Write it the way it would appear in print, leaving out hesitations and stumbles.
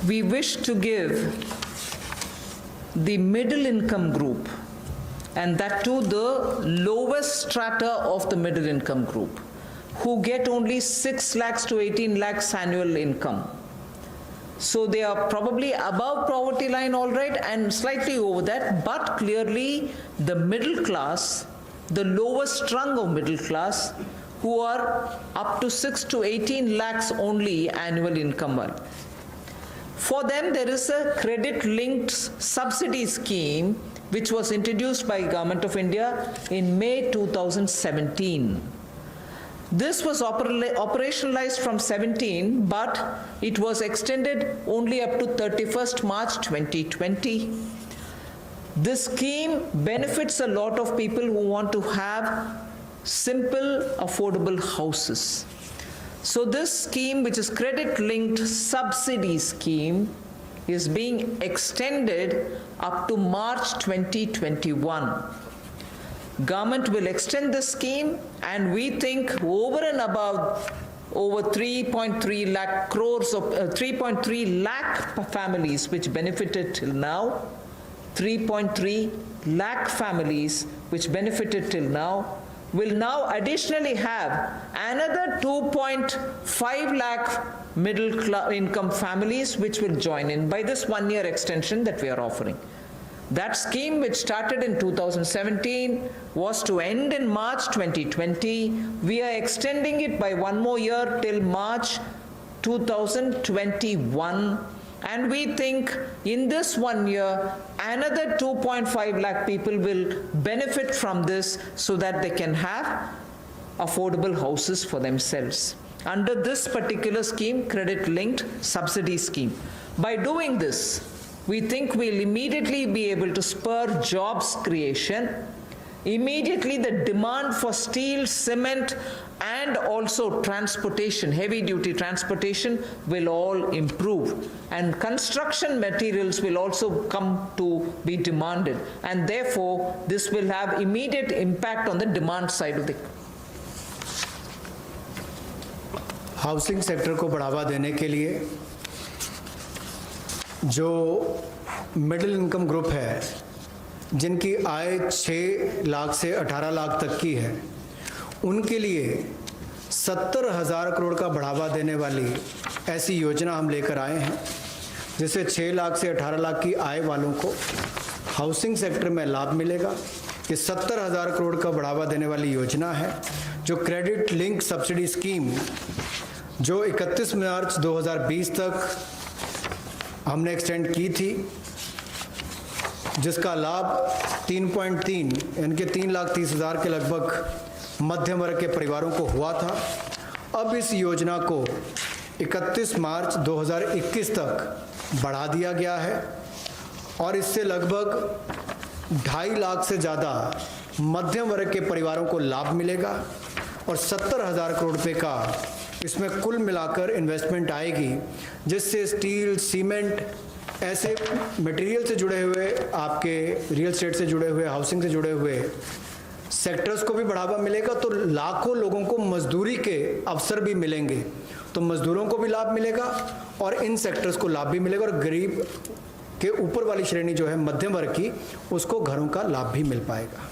we wish to give the middle income group, and that too the lowest strata of the middle income group, who get only 6 lakhs to 18 lakhs annual income. So they are probably above poverty line, all right, and slightly over that, but clearly the middle class, the lowest rung of middle class, who are up to 6 to 18 lakhs only annual income. For them, there is a credit-linked subsidy scheme which was introduced by Government of India in May 2017. This was operationalized from 17, but it was extended only up to 31st March 2020. This scheme benefits a lot of people who want to have simple, affordable houses. So this scheme, which is credit-linked subsidy scheme, is being extended up to March 2021. Government will extend the scheme, and we think over and above over 3.3 lakh crores of 3.3 lakh families which benefited till now, 3.3 lakh families which benefited till now will now additionally have another 2.5 lakh middle income families which will join in by this 1-year extension that we are offering. That scheme, which started in 2017, was to end in March 2020. We are extending it by 1 more year till March 2021. And we think in this 1 year, another 2.5 lakh people will benefit from this so that they can have affordable houses for themselves. Under this particular scheme, credit-linked subsidy scheme. By doing this, we think we'll immediately be able to spur jobs creation. Immediately the demand for steel, cement, and also transportation, heavy-duty transportation, will all improve. And construction materials will also come to be demanded. And therefore, this will have immediate impact on the demand side of the housing sector को बढ़ावा देने के लिए जो middle income group है, जिनकी आय 6 लाख से 18 लाख तक की है, उनके लिए 70,000 करोड़ का बढ़ावा देने वाली ऐसी योजना हम लेकर आए हैं, जिससे 6 लाख से 18 लाख की आय वालों को हाउसिंग सेक्टर में लाभ मिलेगा। ये 70,000 करोड़ का बढ़ावा देने वाली योजना है, जो क्रेडिट लिंक सब्सिडी स्कीम जो 31 मार्च 2020 तक हमने एक्सटेंड की थी, जिसका लाभ 3.3 यानी कि 3,30,000 के लगभग मध्यम वर्ग के परिवारों को हुआ था। अब इस योजना को 31 मार्च 2021 तक बढ़ा दिया गया है और इससे लगभग 2.5 लाख से ज़्यादा मध्यम वर्ग के परिवारों को लाभ मिलेगा और 70,000 करोड़ रुपये का इसमें कुल मिलाकर इन्वेस्टमेंट आएगी, जिससे स्टील, सीमेंट, ऐसे मटेरियल से जुड़े हुए, आपके रियल एस्टेट से जुड़े हुए, हाउसिंग से जुड़े हुए सेक्टर्स को भी बढ़ावा मिलेगा। तो लाखों लोगों को मजदूरी के अवसर भी मिलेंगे, तो मजदूरों को भी लाभ मिलेगा और इन सेक्टर्स को लाभ भी मिलेगा और गरीब के ऊपर वाली श्रेणी जो है मध्यम वर्ग की, उसको घरों का लाभ भी मिल पाएगा।